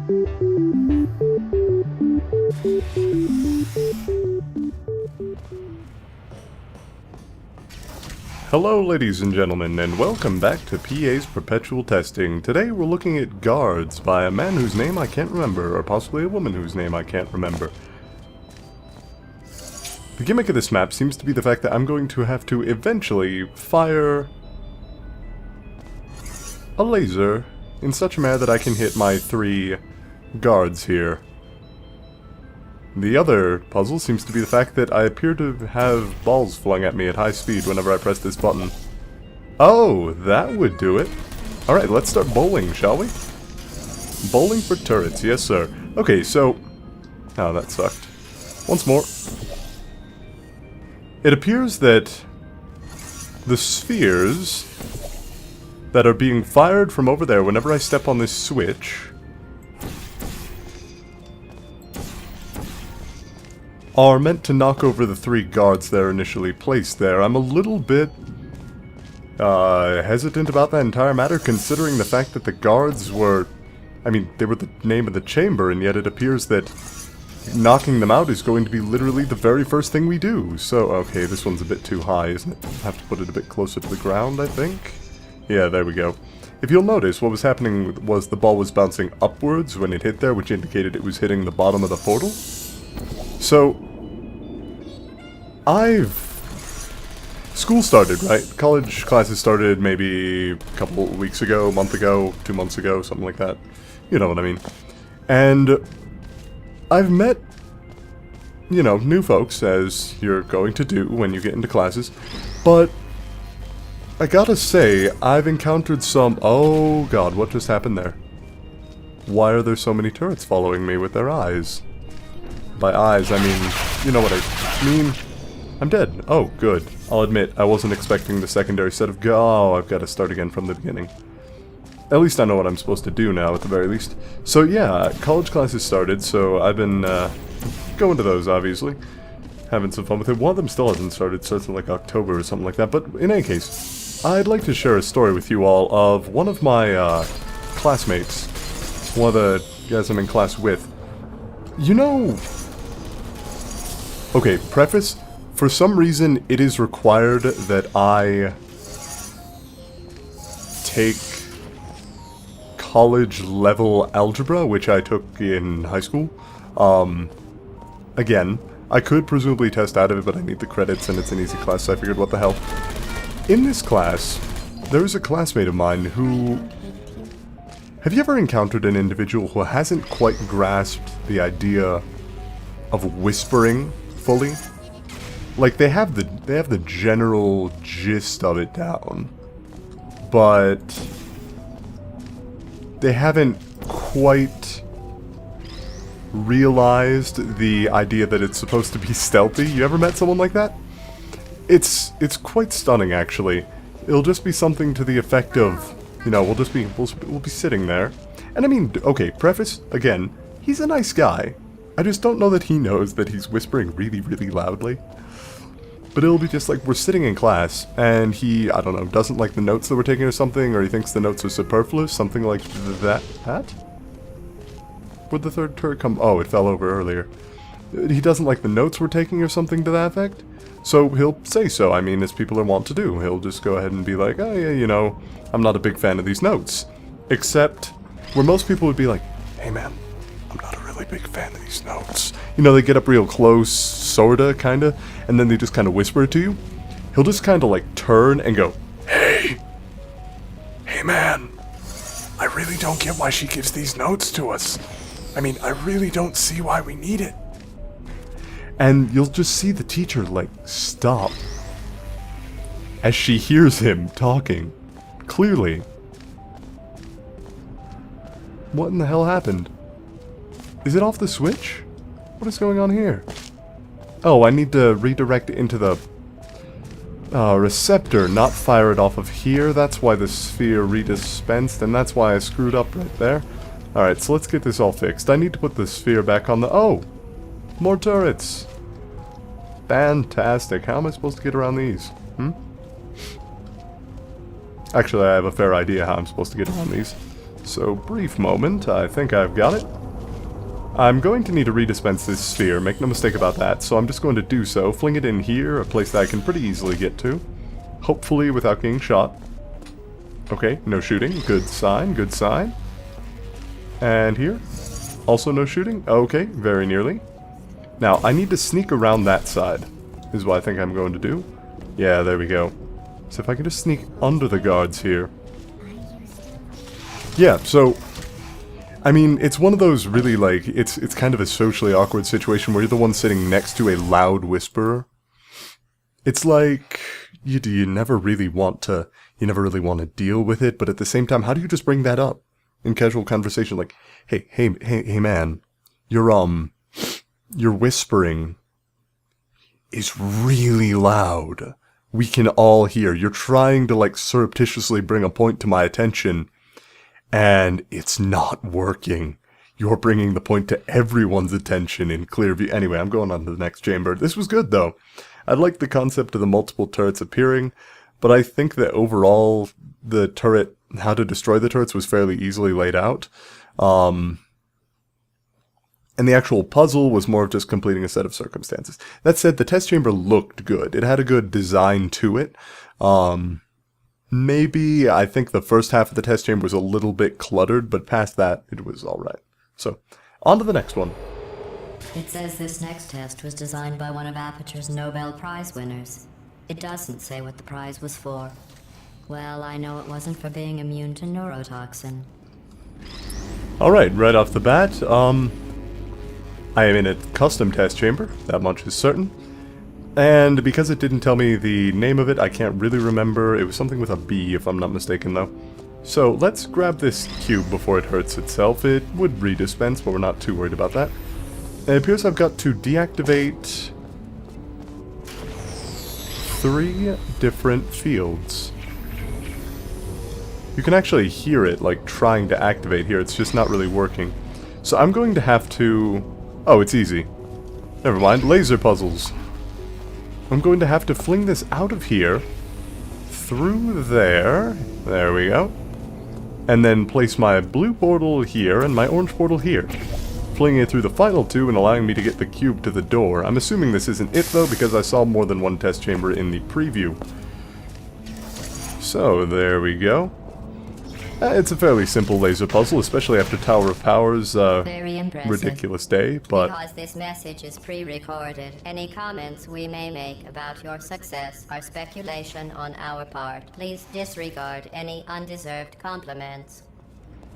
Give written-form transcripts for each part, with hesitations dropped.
Hello ladies and gentlemen, and welcome back to PA's Perpetual Testing. Today we're looking at guards by a man whose name I can't remember, or possibly a woman whose name I can't remember. The gimmick of this map seems to be the fact that I'm going to have to eventually fire a laser in such a manner that I can hit my 3 guards here. The other puzzle seems to be the fact that I appear to have balls flung at me at high speed whenever I press this button. Oh, that would do it. Alright, let's start bowling, shall we? Bowling for turrets, yes sir. Okay, so... oh, that sucked. Once more. It appears that the spheres that are being fired from over there whenever I step on this switch are meant to knock over the 3 guards that are initially placed there. I'm a little bit hesitant about that entire matter, considering the fact that the guards were... I mean, they were the name of the chamber, and yet it appears that knocking them out is going to be literally the very first thing we do. So, okay, this one's a bit too high, isn't it? I have to put it a bit closer to the ground, I think? Yeah, there we go. If you'll notice, what was happening was the ball was bouncing upwards when it hit there, which indicated it was hitting the bottom of the portal. So, school started, right? College classes started maybe a couple weeks ago, a month ago, 2 months ago, something like that. You know what I mean. And I've met, you know, new folks, as you're going to do when you get into classes, but I gotta say, I've encountered some... oh god, what just happened there? Why are there so many turrets following me with their eyes? By eyes, I mean, you know what I mean. I'm dead. Oh, good. I'll admit, I wasn't expecting the secondary set of oh, I've got to start again from the beginning. At least I know what I'm supposed to do now, at the very least. So yeah, college classes started, so I've been going to those, obviously. Having some fun with it. One of them still hasn't started, it starts in like October or something like that, but in any case, I'd like to share a story with you all of one of my classmates. One of the guys I'm in class with. You know... okay, preface, for some reason it is required that I take college level algebra, which I took in high school. Again, I could presumably test out of it, but I need the credits and it's an easy class, so I figured what the hell. In this class, there is a classmate of mine who... have you ever encountered an individual who hasn't quite grasped the idea of whispering fully? Like, they have the general gist of it down, but they haven't quite realized the idea that it's supposed to be stealthy. You ever met someone like that? It's quite stunning, actually. It'll just be something to the effect of, you know, we'll be sitting there, and I mean, okay, preface again, he's a nice guy. I just don't know that he knows that he's whispering really, really loudly. But it'll be just like, we're sitting in class, and he, I don't know, doesn't like the notes that we're taking or something, or he thinks the notes are superfluous, something like that. Where'd the 3rd turret come? Oh, it fell over earlier. He doesn't like the notes we're taking or something to that effect. So he'll say so, I mean, as people are wont to do. He'll just go ahead and be like, oh yeah, you know, I'm not a big fan of these notes. Except, where most people would be like, hey man, I'm not a really big fan of these notes. You know, they get up real close, sorta, kinda, and then they just kinda whisper it to you. He'll just kinda like turn and go, hey man, I really don't get why she gives these notes to us. I mean, I really don't see why we need it. And you'll just see the teacher, like, stop as she hears him talking, clearly. What in the hell happened? Is it off the switch? What is going on here? Oh, I need to redirect it into the receptor, not fire it off of here. That's why the sphere redispensed, and that's why I screwed up right there. Alright, so let's get this all fixed. I need to put the sphere back on the... oh! More turrets! Fantastic. How am I supposed to get around these? Actually, I have a fair idea how I'm supposed to get around these. So, brief moment. I think I've got it. I'm going to need to redispense this sphere, make no mistake about that, so I'm just going to do so. Fling it in here, a place that I can pretty easily get to. Hopefully without getting shot. Okay, no shooting. Good sign, good sign. And here? Also no shooting? Okay, very nearly. Now, I need to sneak around that side, is what I think I'm going to do. Yeah, there we go. So if I can just sneak under the guards here. Yeah, so... I mean, it's one of those really, like, it's kind of a socially awkward situation where you're the one sitting next to a loud whisperer. It's like, you never really want to deal with it, but at the same time, how do you just bring that up in casual conversation? Like, hey man, your whispering is really loud. We can all hear. You're trying to, like, surreptitiously bring a point to my attention, and it's not working. You're bringing the point to everyone's attention in clear view. Anyway, I'm going on to the next chamber. This was good, though. I like the concept of the multiple turrets appearing, but I think that overall, the turret, how to destroy the turrets was fairly easily laid out. And the actual puzzle was more of just completing a set of circumstances. That said, the test chamber looked good. It had a good design to it. Maybe, I think the first half of the test chamber was a little bit cluttered, but past that, it was alright. So, on to the next one. It says this next test was designed by one of Aperture's Nobel Prize winners. It doesn't say what the prize was for. Well, I know it wasn't for being immune to neurotoxin. Alright, right off the bat, I am in a custom test chamber, that much is certain. And because it didn't tell me the name of it, I can't really remember. It was something with a B, if I'm not mistaken, though. So let's grab this cube before it hurts itself. It would redispense, but we're not too worried about that. It appears I've got to deactivate 3 different fields. You can actually hear it, like, trying to activate here. It's just not really working. So I'm going to have to... Oh, it's easy. Never mind. Laser puzzles. I'm going to have to fling this out of here, through there, there we go, and then place my blue portal here and my orange portal here, flinging it through the final 2 and allowing me to get the cube to the door. I'm assuming this isn't it though, because I saw more than one test chamber in the preview. So, there we go. It's a fairly simple laser puzzle, especially after Tower of Power's Very impressive. ridiculous day, but... Because this message is pre-recorded, any comments we may make about your success are speculation on our part. Please disregard any undeserved compliments.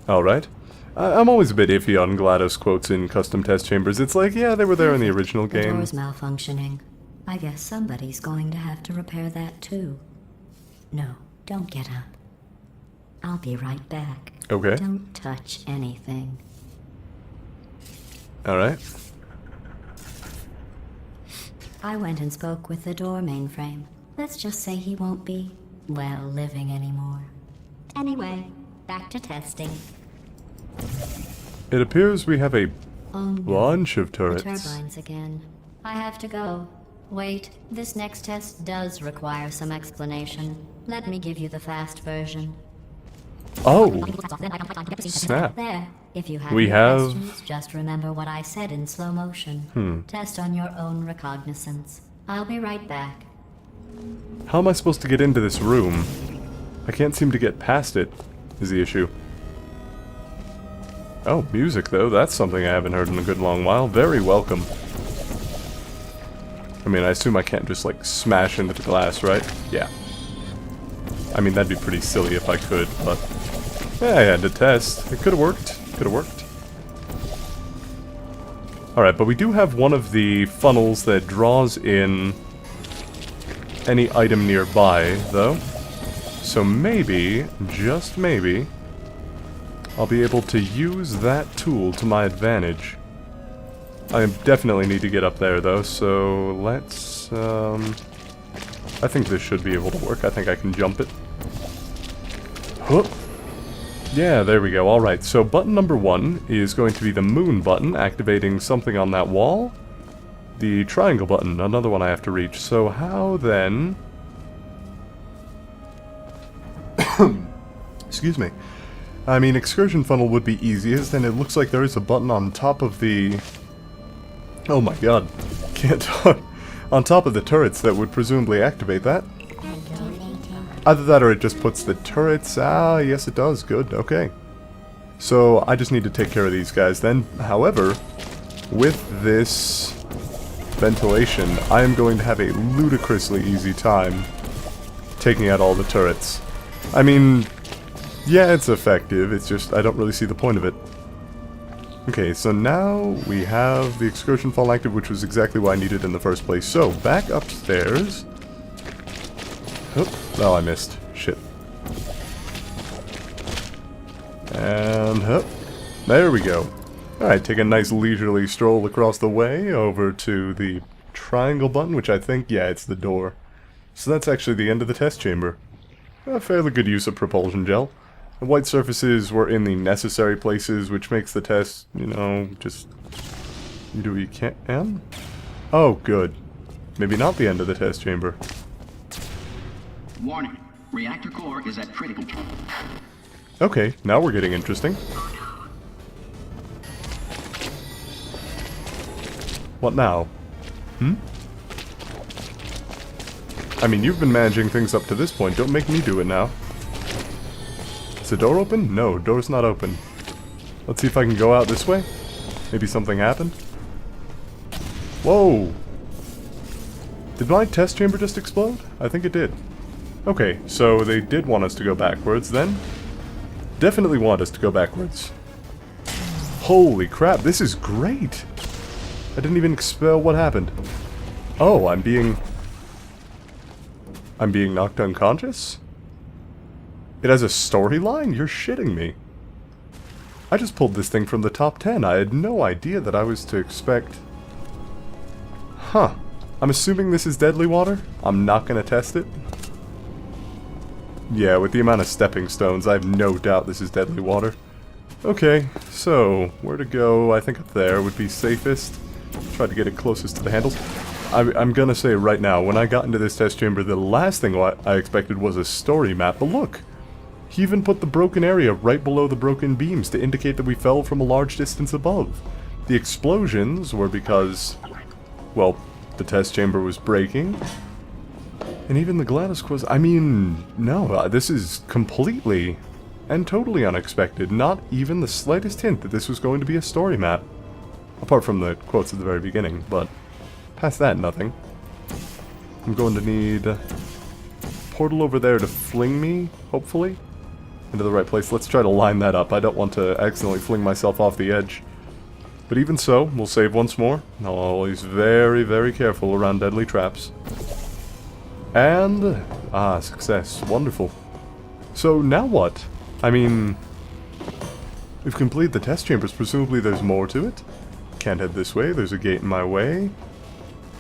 Alright. I'm always a bit iffy on GLaDOS quotes in custom test chambers. It's like, yeah, they were there in the original The game. door's malfunctioning. I guess somebody's going to have to repair that too. No, don't get up. I'll be right back. Okay. Don't touch anything. Alright. I went and spoke with the door mainframe. Let's just say he won't be, well, living anymore. Anyway, back to testing. It appears we have a Oh no, bunch of the turrets. turbines again. I have to go. Wait, this next test does require some explanation. Let me give you the fast version. Oh! Snap. There. If you have We any have- questions, just remember what I said in slow motion. Test on your own recognizance. I'll be right back. How am I supposed to get into this room? I can't seem to get past it, is the issue. Oh, music though, that's something I haven't heard in a good long while. Very welcome. I mean, I assume I can't just, like, smash into the glass, right? Yeah. I mean, that'd be pretty silly if I could, but... Yeah, I had to test. It could've worked. Could've worked. Alright, but we do have one of the funnels that draws in any item nearby, though. So maybe, just maybe, I'll be able to use that tool to my advantage. I definitely need to get up there, though, so let's, I think this should be able to work. I think I can jump it. Huh. Yeah, there we go. Alright, so button number 1 is going to be the moon button, activating something on that wall. The triangle button, another one I have to reach. So how then... Excuse me. I mean, excursion funnel would be easiest, and it looks like there is a button on top of the... Oh my god. Can't talk. On top of the turrets that would presumably activate that. Either that or it just puts the turrets... Ah, yes it does. Good. Okay. So, I just need to take care of these guys then. However, with this ventilation, I am going to have a ludicrously easy time taking out all the turrets. I mean, yeah, it's effective. It's just, I don't really see the point of it. Okay, so now we have the excursion funnel active, which was exactly what I needed in the first place. So, back upstairs. Oh, I missed. Shit. And, there we go. Alright, take a nice leisurely stroll across the way over to the triangle button, which I think, yeah, it's the door. So that's actually the end of the test chamber. A fairly good use of propulsion gel. The white surfaces were in the necessary places, which makes the test, you know, just... You do what you can? Oh, good. Maybe not the end of the test chamber. Warning. Reactor core is at critical. Okay, now we're getting interesting. What now? I mean, you've been managing things up to this point. Don't make me do it now. Is the door open? No, door's not open. Let's see if I can go out this way. Maybe something happened. Whoa! Did my test chamber just explode? I think it did. Okay, so they did want us to go backwards then. Definitely want us to go backwards. Holy crap, this is great! I didn't even expel what happened. Oh, I'm being knocked unconscious? It has a storyline? You're shitting me. I just pulled this thing from the top 10. I had no idea that I was to expect... Huh. I'm assuming this is deadly water? I'm not gonna test it. Yeah, with the amount of stepping stones, I have no doubt this is deadly water. Okay, so, where to go? I think up there would be safest. Try to get it closest to the handles. I'm gonna say right now, when I got into this test chamber, the last thing I expected was a story map, but look! He even put the broken area right below the broken beams to indicate that we fell from a large distance above. The explosions were because, well, the test chamber was breaking. And even the Gladys was... I mean, no, this is completely and totally unexpected. Not even the slightest hint that this was going to be a story map. Apart from the quotes at the very beginning, but past that, nothing. I'm going to need a portal over there to fling me, hopefully, into the right place. Let's try to line that up. I don't want to accidentally fling myself off the edge. But even so, we'll save once more. I'll always very, very careful around deadly traps. And... ah, success. Wonderful. So, now what? I mean... we've completed the test chambers. Presumably there's more to it. Can't head this way. There's a gate in my way.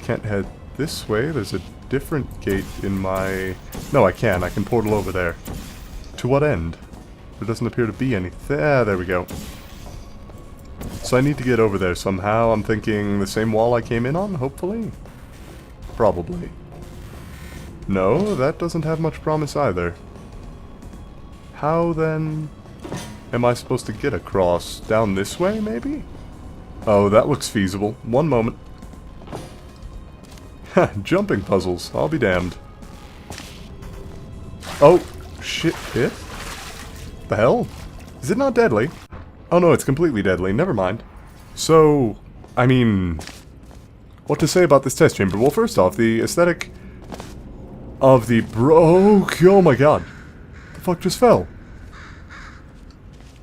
Can't head this way. There's a different gate in my... no, I can. I can portal over there. To what end? There doesn't appear to be anything. Ah, there we go. So I need to get over there somehow. I'm thinking the same wall I came in on, hopefully? Probably. No, that doesn't have much promise either. How then am I supposed to get across? Down this way, maybe? Oh, that looks feasible. One moment. Ha, jumping puzzles. I'll be damned. Oh, shit, hit? The hell? Is it not deadly? Oh no, it's completely deadly. Never mind. So, I mean... what to say about this test chamber? Well, first off, the aesthetic of the oh my god. The fuck just fell?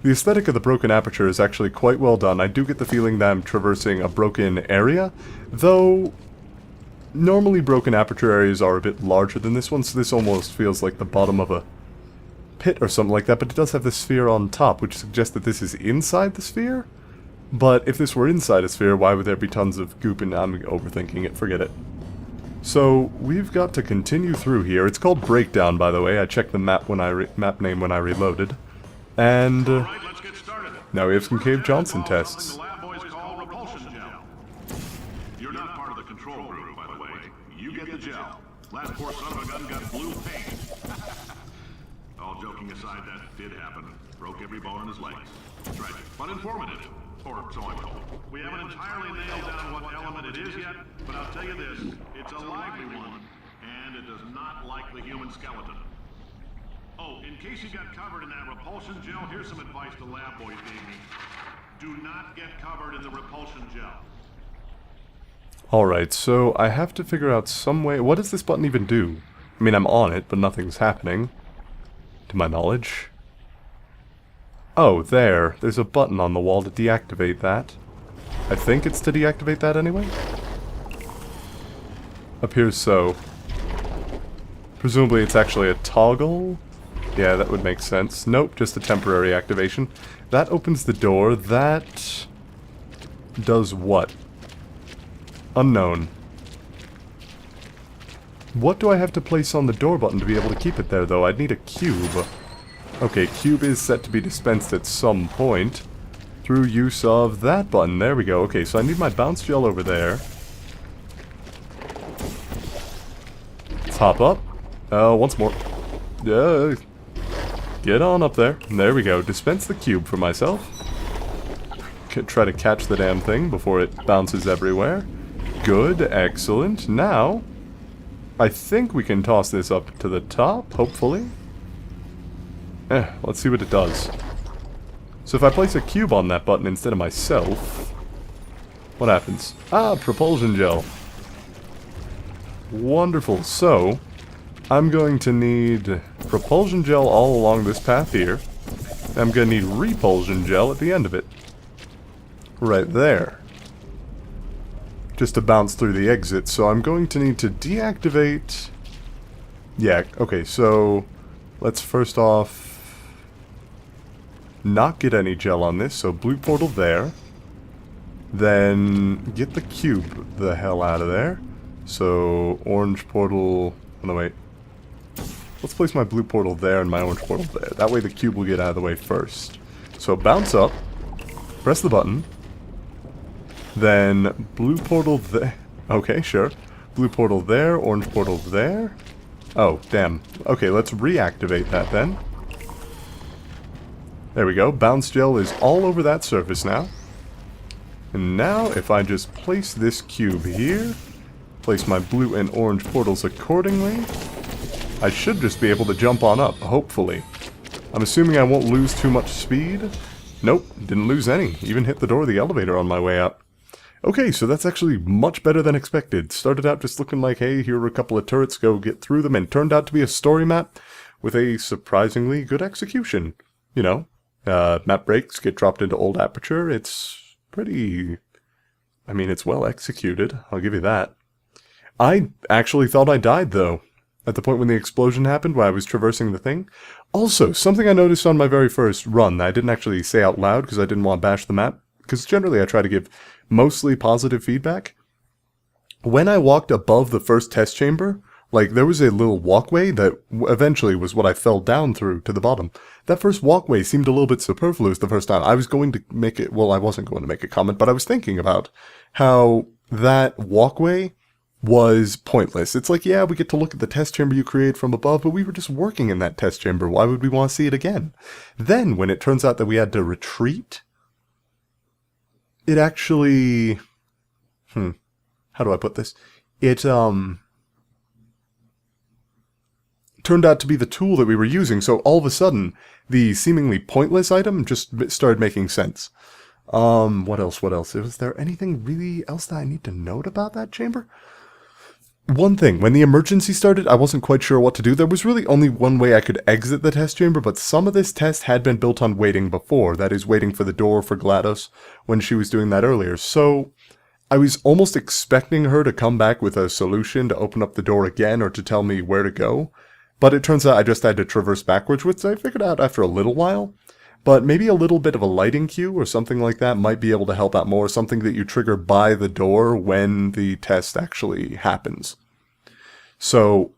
The aesthetic of the broken aperture is actually quite well done. I do get the feeling that I'm traversing a broken area, though normally broken aperture areas are a bit larger than this one, so this almost feels like the bottom of a pit or something like that, but it does have the sphere on top, which suggests that this is inside the sphere? But if this were inside a sphere, why would there be tons of goop? And I'm overthinking it, forget it. So, we've got to continue through here. It's called Breakdown, by the way. I checked the map map name when I reloaded. And Alright, let's get started. now we have some Cave Johnson tests. The lab boys call repulsion gel. You're not part of the control group, by the way. You get the gel. Last poor son of a gun got blue paint. All joking aside, that did happen. Broke every bone in his legs. Tragic, but informative. Or so I'm told. We haven't entirely nailed down what element it is yet, but I'll tell you this, it's a lively one, and it does not like the human skeleton. Oh, in case you got covered in that repulsion gel, here's some advice the lab boys gave me. Do not get covered in the repulsion gel. Alright, so I have to figure out some way... What does this button even do? I mean, I'm on it, but nothing's happening. To my knowledge. Oh, there. There's a button on the wall to deactivate that. I think it's to deactivate that anyway? Appears so. Presumably it's actually a toggle? Yeah, that would make sense. Nope, just a temporary activation. That opens the door. That... does what? Unknown. What do I have to place on the door button to be able to keep it there, though? I'd need a cube. Okay, cube is set to be dispensed at some point through use of that button. There we go. Okay, so I need my bounce gel over there. Let's hop up. Once more. Get on up there. There we go. Dispense the cube for myself. Try to catch the damn thing before it bounces everywhere. Good. Excellent. Now, I think we can toss this up to the top, hopefully. Let's see what it does. So if I place a cube on that button instead of myself, what happens? Ah, propulsion gel. Wonderful. So, I'm going to need propulsion gel all along this path here. I'm going to need repulsion gel at the end of it. Right there. Just to bounce through the exit. So I'm going to need to deactivate... Yeah, okay, so let's first off not get any gel on this, so blue portal there. Then get the cube the hell out of there. So orange portal... Oh no, wait. Let's place my blue portal there and my orange portal there. That way the cube will get out of the way first. So bounce up, press the button, then blue portal there. Okay, sure. Blue portal there, orange portal there. Oh, damn. Okay, let's reactivate that then. There we go. Bounce gel is all over that surface now. And now, if I just place this cube here, place my blue and orange portals accordingly, I should just be able to jump on up, hopefully. I'm assuming I won't lose too much speed. Nope, didn't lose any. Even hit the door of the elevator on my way up. Okay, so that's actually much better than expected. Started out just looking like, hey, here are a couple of turrets, go get through them, and turned out to be a story map with a surprisingly good execution. You know, map breaks get dropped into old aperture. It's pretty... I mean, it's well executed. I'll give you that. I actually thought I died, though, at the point when the explosion happened, while I was traversing the thing. Also, something I noticed on my very first run that I didn't actually say out loud because I didn't want to bash the map, because generally I try to give mostly positive feedback. When I walked above the first test chamber, like, there was a little walkway that eventually was what I fell down through to the bottom. That first walkway seemed a little bit superfluous the first time. I was going to make it, well, I wasn't going to make a comment, but I was thinking about how that walkway was pointless. It's like, yeah, we get to look at the test chamber you create from above, but we were just working in that test chamber. Why would we want to see it again? Then, when it turns out that we had to retreat, it actually... how do I put this? It, turned out to be the tool that we were using, so all of a sudden, the seemingly pointless item just started making sense. What else? Was there anything really else that I need to note about that chamber? One thing, when the emergency started, I wasn't quite sure what to do. There was really only one way I could exit the test chamber, but some of this test had been built on waiting before. That is, waiting for the door for GLaDOS when she was doing that earlier. So, I was almost expecting her to come back with a solution to open up the door again or to tell me where to go. But it turns out I just had to traverse backwards, which I figured out after a little while. But maybe a little bit of a lighting cue or something like that might be able to help out more. Something that you trigger by the door when the test actually happens. So,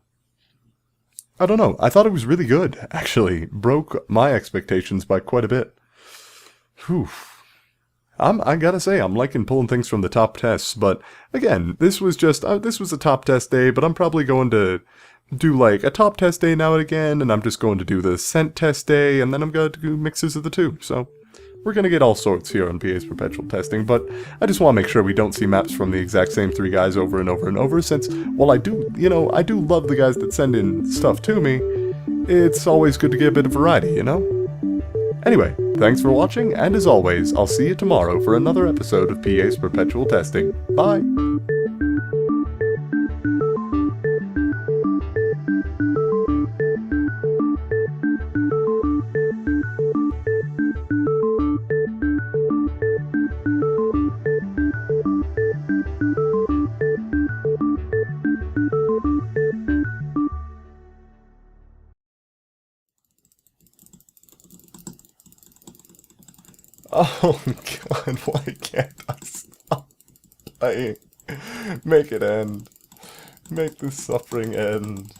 I don't know. I thought it was really good, actually. Broke my expectations by quite a bit. Whew. I gotta say, I'm liking pulling things from the top tests. But, again, this was just, this was a top test day, but I'm probably going to do like a top test day now and again, and I'm just going to do the scent test day, and then I'm going to do mixes of the two. So we're going to get all sorts here on PA's Perpetual Testing, but I just want to make sure we don't see maps from the exact same 3 guys over and over and over, since while I do, I do love the guys that send in stuff to me, it's always good to get a bit of variety, you know? Anyway, thanks for watching, and as always, I'll see you tomorrow for another episode of PA's Perpetual Testing. Bye! Oh god, why can't I stop playing? Make it end. Make this suffering end.